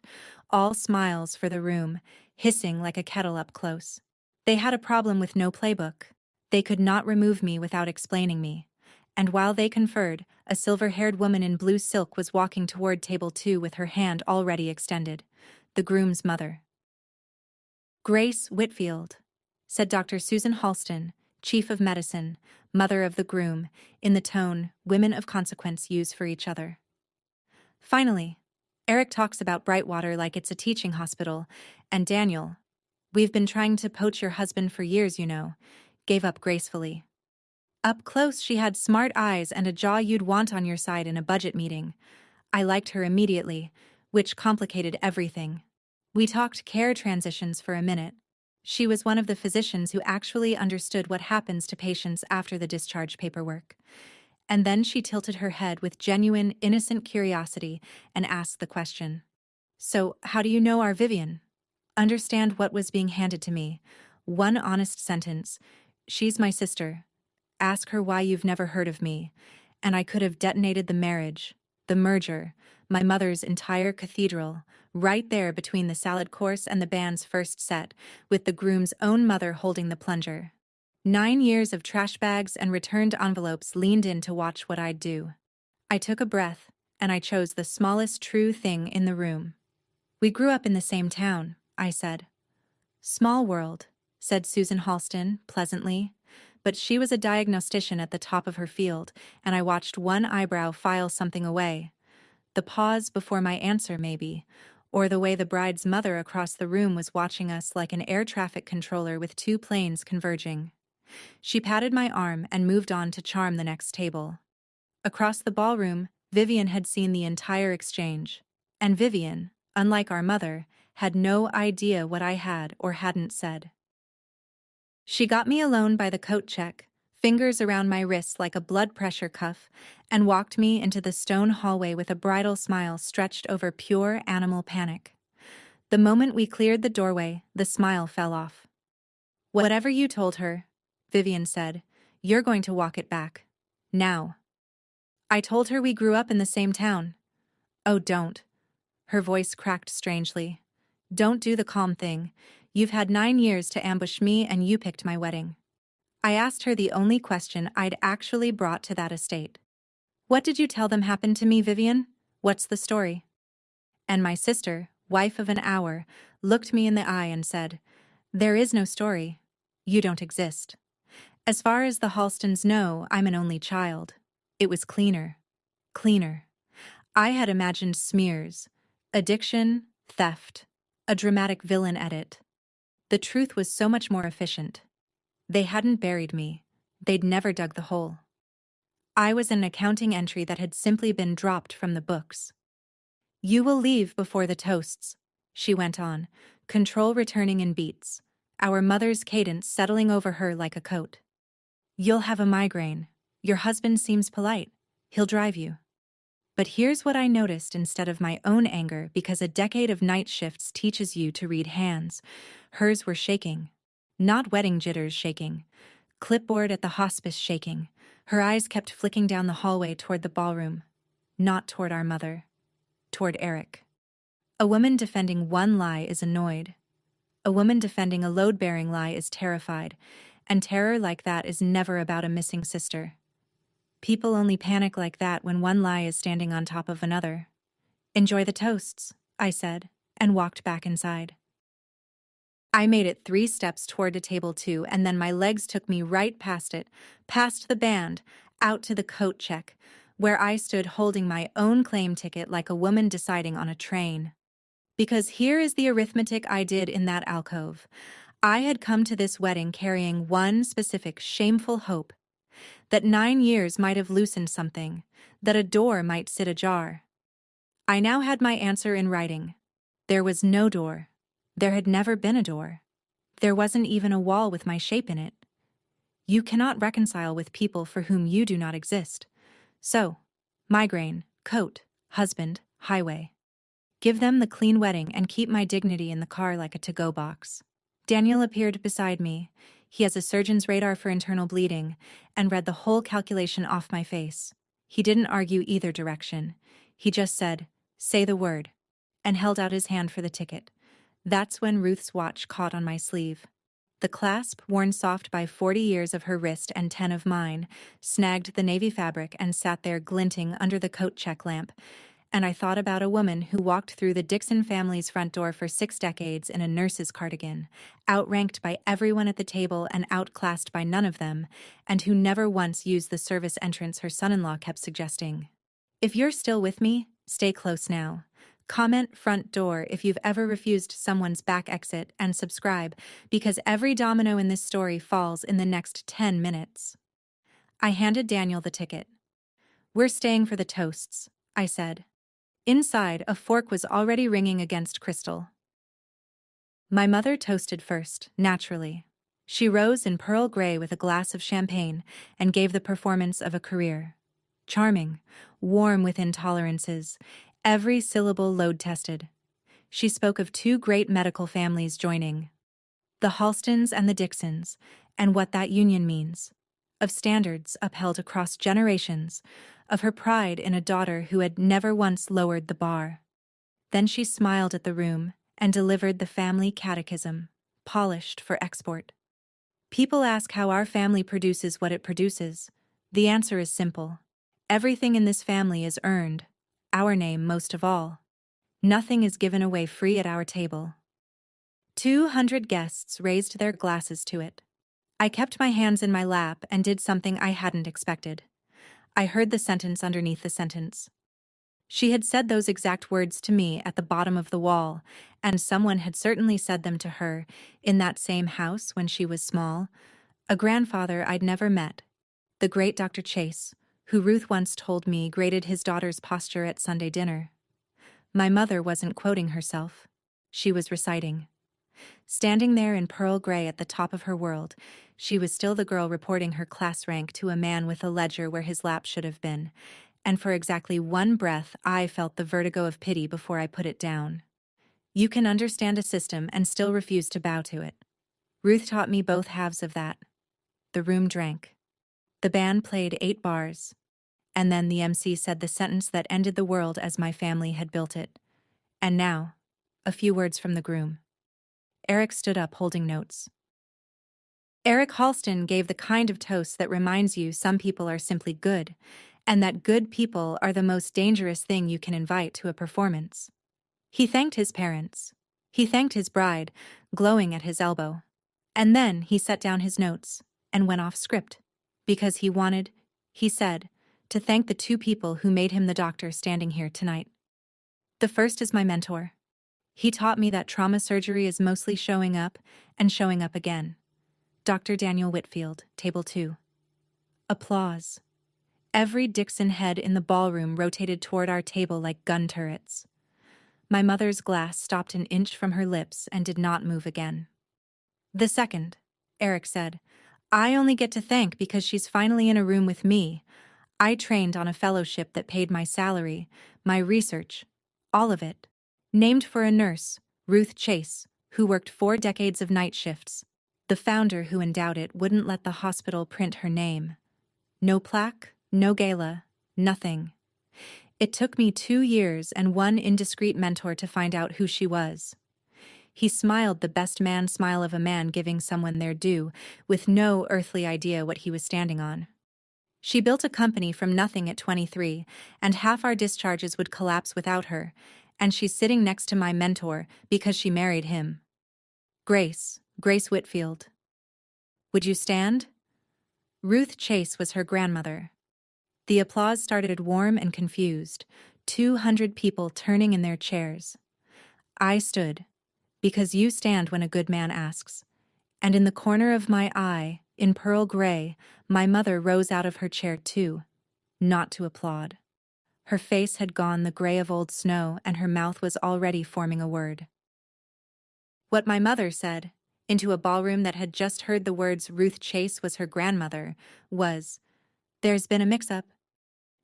all smiles for the room, hissing like a kettle up close. They had a problem with no playbook. They could not remove me without explaining me. And while they conferred, a silver-haired woman in blue silk was walking toward table 2 with her hand already extended. The groom's mother. Grace Whitfield, said Dr. Susan Halston, chief of medicine, mother of the groom, in the tone women of consequence use for each other. Finally, Eric talks about Brightwater like it's a teaching hospital, and Daniel, we've been trying to poach your husband for years, you know, gave up gracefully. Up close she had smart eyes and a jaw you'd want on your side in a budget meeting. I liked her immediately, which complicated everything. We talked care transitions for a minute. She was one of the physicians who actually understood what happens to patients after the discharge paperwork. And then she tilted her head with genuine, innocent curiosity and asked the question. So, how do you know our Vivian? Understand what was being handed to me. One honest sentence. She's my sister. Ask her why you've never heard of me. And I could have detonated the marriage, the merger, my mother's entire cathedral, right there between the salad course and the band's first set, with the groom's own mother holding the plunger. 9 years of trash bags and returned envelopes leaned in to watch what I'd do. I took a breath, and I chose the smallest true thing in the room. We grew up in the same town, I said. Small world, said Susan Halston, pleasantly. But she was a diagnostician at the top of her field, and I watched one eyebrow file something away. The pause before my answer, maybe, or the way the bride's mother across the room was watching us like an air traffic controller with two planes converging. She patted my arm and moved on to charm the next table. Across the ballroom, Vivian had seen the entire exchange. And Vivian, unlike our mother, had no idea what I had or hadn't said. She got me alone by the coat check, fingers around my wrists like a blood pressure cuff, and walked me into the stone hallway with a bridal smile stretched over pure animal panic. The moment we cleared the doorway, the smile fell off. Whatever you told her, Vivian said, you're going to walk it back. Now. I told her we grew up in the same town. Oh, don't. Her voice cracked strangely. Don't do the calm thing. You've had 9 years to ambush me and you picked my wedding. I asked her the only question I'd actually brought to that estate. What did you tell them happened to me, Vivian? What's the story? And my sister, wife of an hour, looked me in the eye and said, there is no story. You don't exist. As far as the Halstons know, I'm an only child. It was cleaner. Cleaner. I had imagined smears, addiction, theft, a dramatic villain edit. The truth was so much more efficient. They hadn't buried me. They'd never dug the hole. I was an accounting entry that had simply been dropped from the books. You will leave before the toasts, she went on, control returning in beats, our mother's cadence settling over her like a coat. You'll have a migraine. Your husband seems polite. He'll drive you. But here's what I noticed instead of my own anger, because a decade of night shifts teaches you to read hands. Hers were shaking. Not wedding jitters shaking. Clipboard at the hospice shaking. Her eyes kept flicking down the hallway toward the ballroom. Not toward our mother. Toward Eric. A woman defending one lie is annoyed. A woman defending a load-bearing lie is terrified. And terror like that is never about a missing sister. People only panic like that when one lie is standing on top of another. Enjoy the toasts, I said, and walked back inside. I made it 3 steps toward a table 2, and then my legs took me right past it, past the band, out to the coat check, where I stood holding my own claim ticket like a woman deciding on a train. Because here is the arithmetic I did in that alcove. I had come to this wedding carrying one specific shameful hope, that 9 years might have loosened something, that a door might sit ajar. I now had my answer in writing. There was no door. There had never been a door. There wasn't even a wall with my shape in it. You cannot reconcile with people for whom you do not exist. So, migraine, coat, husband, highway. Give them the clean wedding and keep my dignity in the car like a to-go box. Daniel appeared beside me. He has a surgeon's radar for internal bleeding, and read the whole calculation off my face. He didn't argue either direction. He just said, say the word, and held out his hand for the ticket. That's when Ruth's watch caught on my sleeve. The clasp, worn soft by 40 years of her wrist and 10 of mine, snagged the navy fabric and sat there glinting under the coat check lamp. And I thought about a woman who walked through the Dixon family's front door for 6 decades in a nurse's cardigan, outranked by everyone at the table and outclassed by none of them, and who never once used the service entrance her son-in-law kept suggesting. If you're still with me, stay close now. Comment front door if you've ever refused someone's back exit, and subscribe, because every domino in this story falls in the next 10 minutes. I handed Daniel the ticket. We're staying for the toasts, I said. Inside, a fork was already ringing against crystal. My mother toasted first, naturally. She rose in pearl gray with a glass of champagne and gave the performance of a career. Charming, warm with intolerances, every syllable load-tested. She spoke of 2 great medical families joining, the Halstons and the Dixons, and what that union means, of standards upheld across generations, of her pride in a daughter who had never once lowered the bar. Then she smiled at the room and delivered the family catechism, polished for export. People ask how our family produces what it produces. The answer is simple. Everything in this family is earned, our name most of all. Nothing is given away free at our table. 200 guests raised their glasses to it. I kept my hands in my lap and did something I hadn't expected. I heard the sentence underneath the sentence. She had said those exact words to me at the bottom of the wall, and someone had certainly said them to her in that same house when she was small. A grandfather I'd never met, the great Dr. Chase, who Ruth once told me graded his daughter's posture at Sunday dinner. My mother wasn't quoting herself. She was reciting. Standing there in pearl gray at the top of her world, she was still the girl reporting her class rank to a man with a ledger where his lap should have been, and for exactly one breath I felt the vertigo of pity before I put it down. You can understand a system and still refuse to bow to it. Ruth taught me both halves of that. The room drank. The band played 8 bars. And then the MC said the sentence that ended the world as my family had built it. And now, a few words from the groom. Eric stood up holding notes. Eric Halston gave the kind of toast that reminds you some people are simply good, and that good people are the most dangerous thing you can invite to a performance. He thanked his parents. He thanked his bride, glowing at his elbow. And then he set down his notes and went off script, because he wanted, he said, to thank the 2 people who made him the doctor standing here tonight. The first is my mentor. He taught me that trauma surgery is mostly showing up and showing up again. Dr. Daniel Whitfield, Table 2. Applause. Every Dixon head in the ballroom rotated toward our table like gun turrets. My mother's glass stopped an inch from her lips and did not move again. The second, Eric said, I only get to thank because she's finally in a room with me. I trained on a fellowship that paid my salary, my research, all of it. Named for a nurse, Ruth Chase, who worked 4 decades of night shifts. The founder who endowed it wouldn't let the hospital print her name. No plaque, no gala, nothing. It took me 2 years and one indiscreet mentor to find out who she was. He smiled the best man smile of a man giving someone their due, with no earthly idea what he was standing on. She built a company from nothing at 23, and half our discharges would collapse without her, and she's sitting next to my mentor because she married him. Grace Whitfield. Would you stand? Ruth Chase was her grandmother. The applause started warm and confused, 200 people turning in their chairs. I stood, because you stand when a good man asks, and in the corner of my eye, in pearl gray, my mother rose out of her chair too, not to applaud. Her face had gone the gray of old snow and her mouth was already forming a word. What my mother said, into a ballroom that had just heard the words Ruth Chase was her grandmother, was, "There's been a mix-up."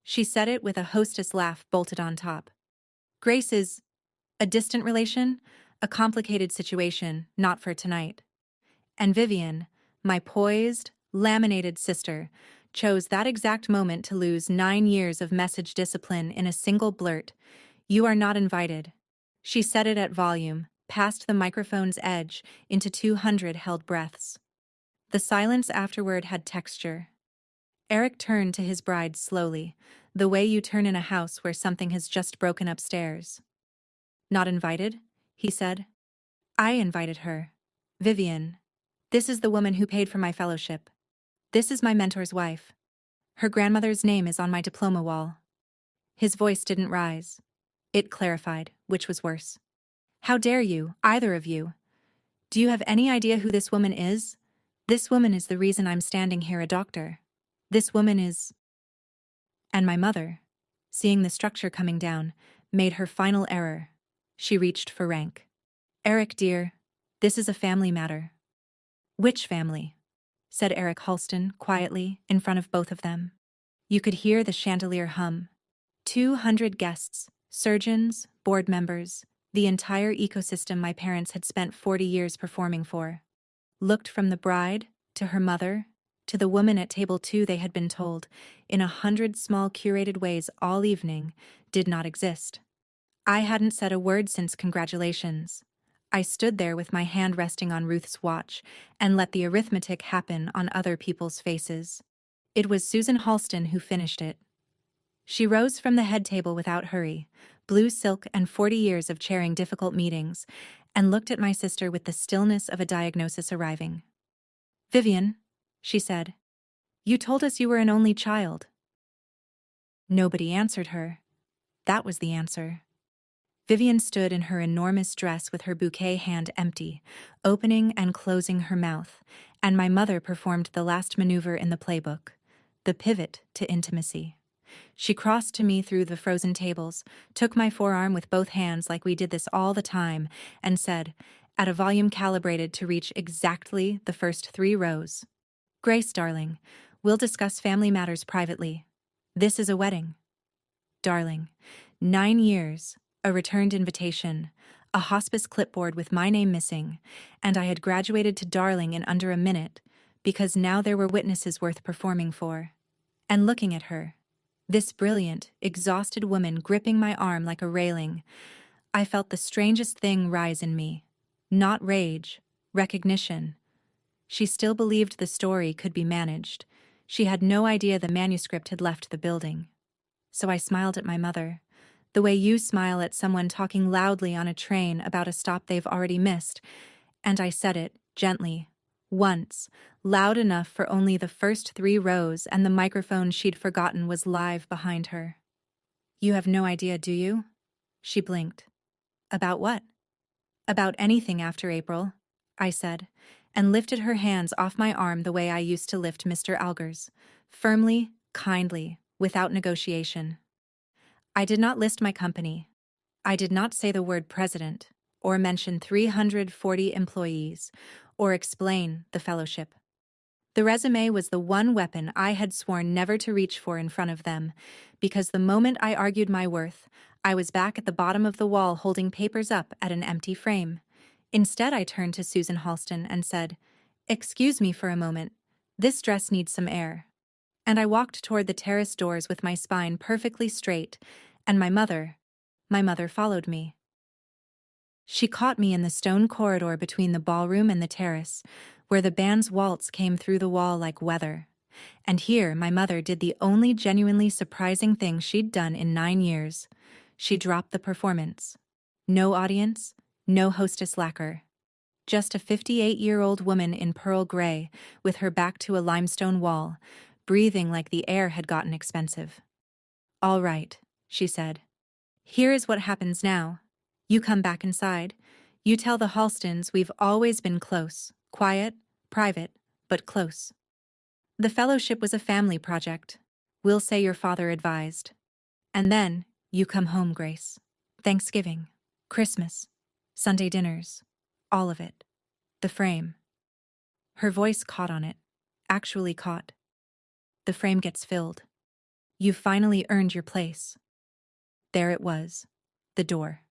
She said it with a hostess laugh bolted on top. Grace is a distant relation, a complicated situation, not for tonight. And Vivian, my poised, laminated sister, chose that exact moment to lose 9 years of message discipline in a single blurt. "You are not invited." She said it at volume, past the microphone's edge, into 200 held breaths. The silence afterward had texture. Eric turned to his bride slowly, the way you turn in a house where something has just broken upstairs. "Not invited?" he said. "I invited her. Vivian. This is the woman who paid for my fellowship. This is my mentor's wife. Her grandmother's name is on my diploma wall." His voice didn't rise. It clarified, which was worse. "How dare you, either of you? Do you have any idea who this woman is? This woman is the reason I'm standing here a doctor. This woman is..." And my mother, seeing the structure coming down, made her final error. She reached for rank. "Eric, dear, this is a family matter." "Which family?" said Eric Halston quietly in front of both of them. You could hear the chandelier hum. 200 guests, surgeons, board members, the entire ecosystem my parents had spent 40 years performing for. Looked from the bride, to her mother, to the woman at table 2 they had been told, in 100 small curated ways all evening, did not exist. I hadn't said a word since congratulations. I stood there with my hand resting on Ruth's watch and let the arithmetic happen on other people's faces. It was Susan Halston who finished it. She rose from the head table without hurry, blue silk and 40 years of chairing difficult meetings, and looked at my sister with the stillness of a diagnosis arriving. "Vivian," she said, "you told us you were an only child." Nobody answered her. That was the answer. Vivian stood in her enormous dress with her bouquet hand empty, opening and closing her mouth, and my mother performed the last maneuver in the playbook, the pivot to intimacy. She crossed to me through the frozen tables, took my forearm with both hands like we did this all the time, and said, at a volume calibrated to reach exactly the first 3 rows, "Grace, darling, we'll discuss family matters privately. This is a wedding. Darling, 9 years, a returned invitation, a hospice clipboard with my name missing, and I had graduated to darling in under a minute, because now there were witnesses worth performing for." And looking at her, this brilliant, exhausted woman gripping my arm like a railing, I felt the strangest thing rise in me. Not rage, recognition. She still believed the story could be managed. She had no idea the manuscript had left the building. So I smiled at my mother, the way you smile at someone talking loudly on a train about a stop they've already missed, and I said it, gently, once, loud enough for only the first 3 rows, and the microphone she'd forgotten was live behind her. "You have no idea, do you?" She blinked. "About what?" "About anything after April," I said, and lifted her hands off my arm the way I used to lift Mr. Alger's, firmly, kindly, without negotiation. I did not list my company. I did not say the word president, or mention 340 employees, or explain the fellowship. The resume was the one weapon I had sworn never to reach for in front of them, because the moment I argued my worth, I was back at the bottom of the wall holding papers up at an empty frame. Instead, I turned to Susan Halston and said, "Excuse me for a moment. This dress needs some air." And I walked toward the terrace doors with my spine perfectly straight, and my mother followed me. She caught me in the stone corridor between the ballroom and the terrace, where the band's waltz came through the wall like weather. And here my mother did the only genuinely surprising thing she'd done in 9 years. She dropped the performance. No audience, no hostess lacquer. Just a 58-year-old woman in pearl gray, with her back to a limestone wall, breathing like the air had gotten expensive. "All right," she said. "Here is what happens now. You come back inside. You tell the Halstons we've always been close, quiet, private, but close. The fellowship was a family project. We'll say your father advised. And then, you come home, Grace. Thanksgiving, Christmas, Sunday dinners, all of it. The frame." Her voice caught on it, actually caught. "The frame gets filled. You've finally earned your place." There it was, the door.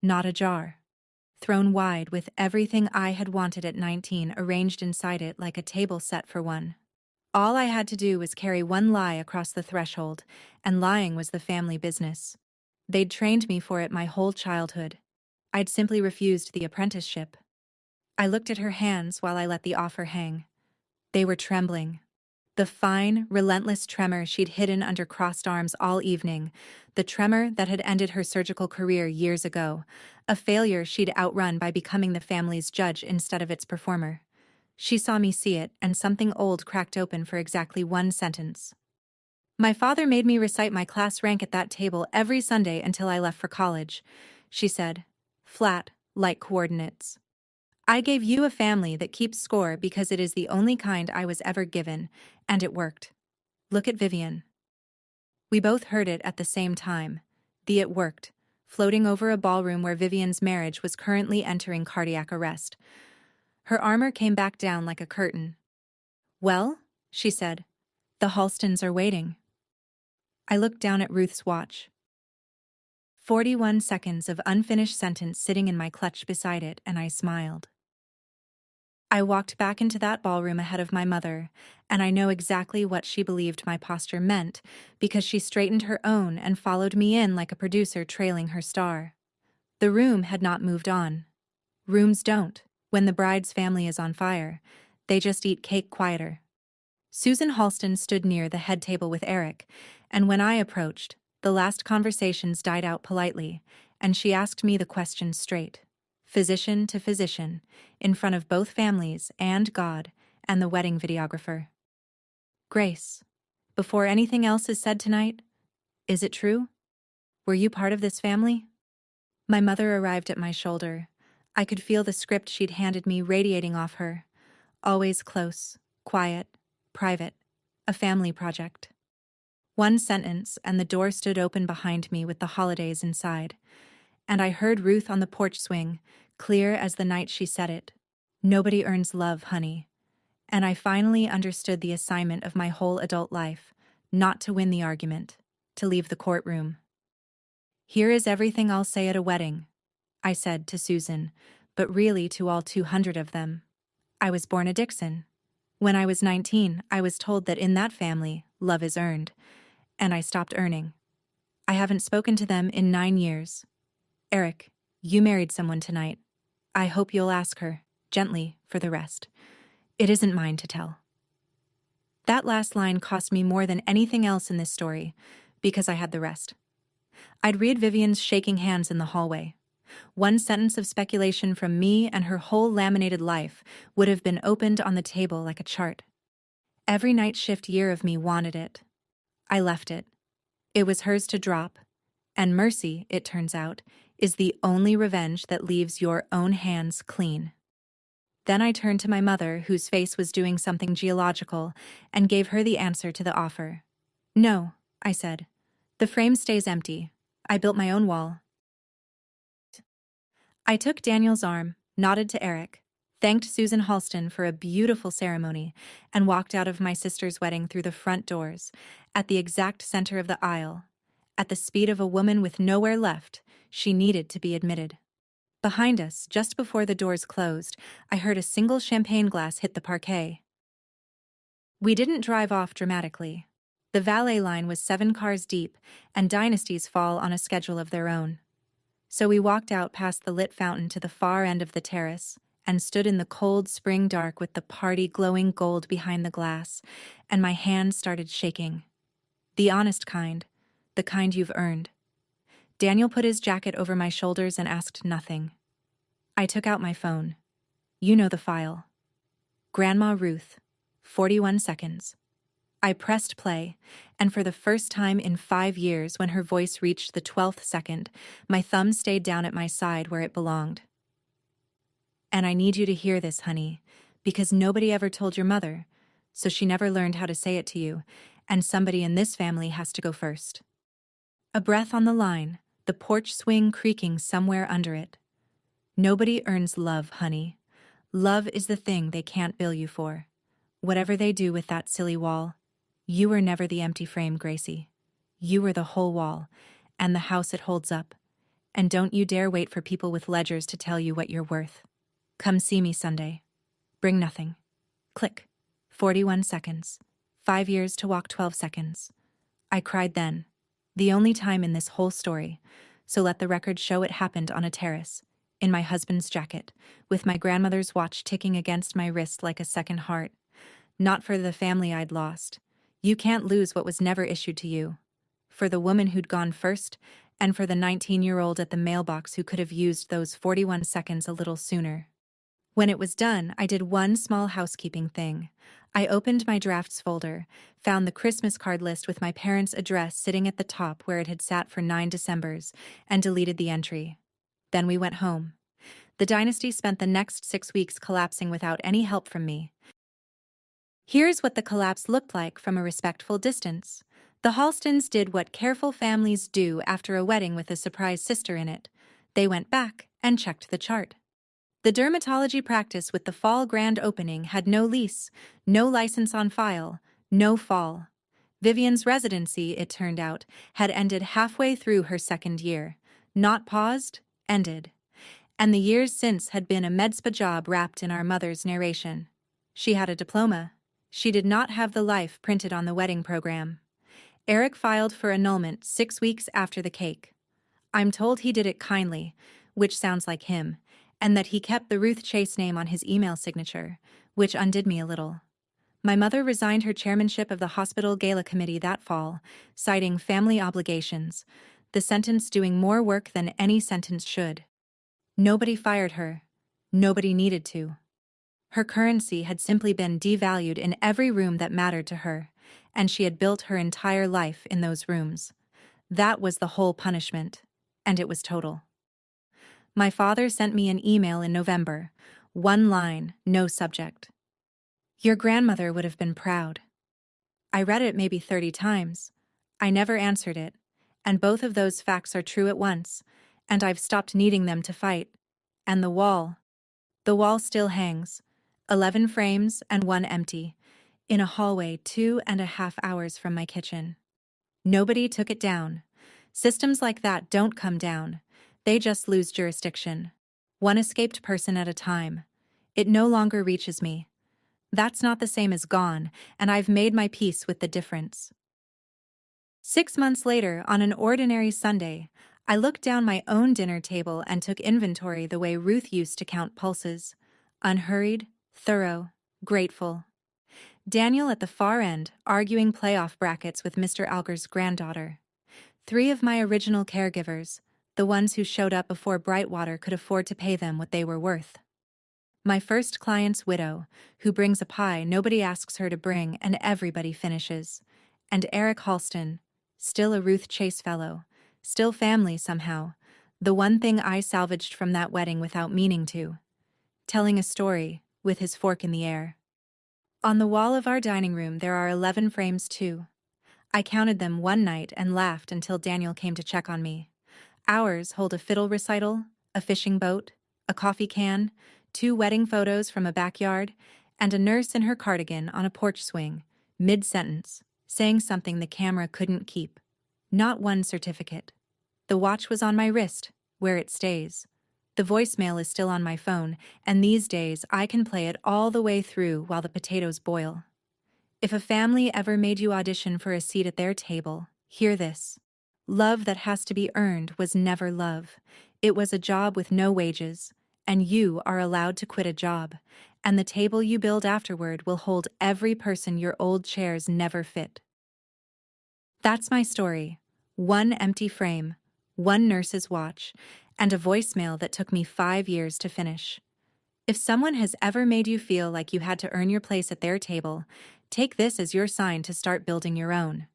Not ajar. Thrown wide with everything I had wanted at 19 arranged inside it like a table set for one. All I had to do was carry one lie across the threshold, and lying was the family business. They'd trained me for it my whole childhood. I'd simply refused the apprenticeship. I looked at her hands while I let the offer hang. They were trembling. The fine, relentless tremor she'd hidden under crossed arms all evening, the tremor that had ended her surgical career years ago, a failure she'd outrun by becoming the family's judge instead of its performer. She saw me see it, and something old cracked open for exactly one sentence. "My father made me recite my class rank at that table every Sunday until I left for college," she said, flat, like coordinates. "I gave you a family that keeps score because it is the only kind I was ever given, and it worked. Look at Vivian." We both heard it at the same time. The "it worked," floating over a ballroom where Vivian's marriage was currently entering cardiac arrest. Her armor came back down like a curtain. "Well," she said, "the Halstons are waiting." I looked down at Ruth's watch. 41 seconds of unfinished sentence sitting in my clutch beside it, and I smiled. I walked back into that ballroom ahead of my mother, and I know exactly what she believed my posture meant, because she straightened her own and followed me in like a producer trailing her star. The room had not moved on. Rooms don't, when the bride's family is on fire. They just eat cake quieter. Susan Halston stood near the head table with Eric, and when I approached, the last conversations died out politely, and she asked me the question straight. physician to physician, in front of both families and God and the wedding videographer. Grace, before anything else is said tonight, is it true? Were you part of this family? My mother arrived at my shoulder. I could feel the script she'd handed me radiating off her. Always close, quiet, private, a family project. One sentence, and the door stood open behind me with the holidays inside. And I heard Ruth on the porch swing, clear as the night she said it. Nobody earns love, honey. And I finally understood the assignment of my whole adult life, not to win the argument, to leave the courtroom. Here is everything I'll say at a wedding, I said to Susan, but really to all 200 of them. I was born a Dixon. When I was 19, I was told that in that family, love is earned, and I stopped earning. I haven't spoken to them in 9 years. Eric, you married someone tonight. I hope you'll ask her, gently, for the rest. It isn't mine to tell. That last line cost me more than anything else in this story, because I had the rest. I'd read Vivian's shaking hands in the hallway. One sentence of speculation from me and her whole laminated life would have been opened on the table like a chart. Every night shift year of me wanted it. I left it. It was hers to drop. And mercy, it turns out, is the only revenge that leaves your own hands clean. Then I turned to my mother, whose face was doing something geological, and gave her the answer to the offer. No, I said. The frame stays empty. I built my own wall. I took Daniel's arm, nodded to Eric, thanked Susan Halston for a beautiful ceremony, and walked out of my sister's wedding through the front doors, at the exact center of the aisle. At the speed of a woman with nowhere left, she needed to be admitted. Behind us, just before the doors closed, I heard a single champagne glass hit the parquet. We didn't drive off dramatically. The valet line was 7 cars deep, and dynasties fall on a schedule of their own. So we walked out past the lit fountain to the far end of the terrace, and stood in the cold spring dark with the party glowing gold behind the glass, and my hands started shaking. The honest kind, the kind you've earned. Daniel put his jacket over my shoulders and asked nothing. I took out my phone. You know the file. Grandma Ruth, 41 seconds. I pressed play, and for the first time in 5 years, when her voice reached the 12th second, my thumb stayed down at my side where it belonged. And I need you to hear this, honey, because nobody ever told your mother, so she never learned how to say it to you, and somebody in this family has to go first. A breath on the line, the porch swing creaking somewhere under it. Nobody earns love, honey. Love is the thing they can't bill you for. Whatever they do with that silly wall, you were never the empty frame, Gracie. You were the whole wall, and the house it holds up. And don't you dare wait for people with ledgers to tell you what you're worth. Come see me Sunday. Bring nothing. Click. 41 seconds. 5 years to walk 12 seconds. I cried then. The only time in this whole story, so let the record show it happened on a terrace, in my husband's jacket, with my grandmother's watch ticking against my wrist like a second heart. Not for the family I'd lost. You can't lose what was never issued to you. For the woman who'd gone first, and for the 19-year-old at the mailbox who could have used those 41 seconds a little sooner. When it was done, I did one small housekeeping thing. I opened my drafts folder, found the Christmas card list with my parents' address sitting at the top where it had sat for 9 Decembers, and deleted the entry. Then we went home. The dynasty spent the next 6 weeks collapsing without any help from me. Here's what the collapse looked like from a respectful distance. The Halstons did what careful families do after a wedding with a surprise sister in it. They went back and checked the chart. The dermatology practice with the fall grand opening had no lease, no license on file, no fall. Vivian's residency, it turned out, had ended halfway through her 2nd year. Not paused, ended. And the years since had been a med spa job wrapped in our mother's narration. She had a diploma. She did not have the life printed on the wedding program. Eric filed for annulment 6 weeks after the cake. I'm told he did it kindly, which sounds like him, and that he kept the Ruth Chase name on his email signature, which undid me a little. My mother resigned her chairmanship of the hospital gala committee that fall, citing family obligations, the sentence doing more work than any sentence should. Nobody fired her. Nobody needed to. Her currency had simply been devalued in every room that mattered to her, and she had built her entire life in those rooms. That was the whole punishment, and it was total. My father sent me an email in November. One line, no subject. Your grandmother would have been proud. I read it maybe 30 times. I never answered it, and both of those facts are true at once, and I've stopped needing them to fight. And the wall still hangs, 11 frames and one empty, in a hallway 2.5 hours from my kitchen. Nobody took it down. Systems like that don't come down. They just lose jurisdiction. One escaped person at a time. It no longer reaches me. That's not the same as gone, and I've made my peace with the difference. 6 months later, on an ordinary Sunday, I looked down my own dinner table and took inventory the way Ruth used to count pulses. Unhurried, thorough, grateful. Daniel at the far end, arguing playoff brackets with Mr. Alger's granddaughter. 3 of my original caregivers, the ones who showed up before Brightwater could afford to pay them what they were worth. My first client's widow, who brings a pie nobody asks her to bring and everybody finishes. And Eric Halston, still a Ruth Chase fellow, still family somehow, the one thing I salvaged from that wedding without meaning to. Telling a story, with his fork in the air. On the wall of our dining room there are 11 frames too. I counted them one night and laughed until Daniel came to check on me. Ours hold a fiddle recital, a fishing boat, a coffee can, 2 wedding photos from a backyard, and a nurse in her cardigan on a porch swing, mid-sentence, saying something the camera couldn't keep. Not one certificate. The watch was on my wrist, where it stays. The voicemail is still on my phone, and these days I can play it all the way through while the potatoes boil. If a family ever made you audition for a seat at their table, hear this. Love that has to be earned was never love. It was a job with no wages, and you are allowed to quit a job, and the table you build afterward will hold every person your old chairs never fit. That's my story. 1 empty frame, 1 nurse's watch, and a voicemail that took me 5 years to finish. If someone has ever made you feel like you had to earn your place at their table, take this as your sign to start building your own.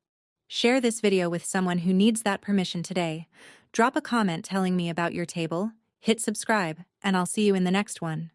Share this video with someone who needs that permission today. Drop a comment telling me about your table, hit subscribe, and I'll see you in the next one.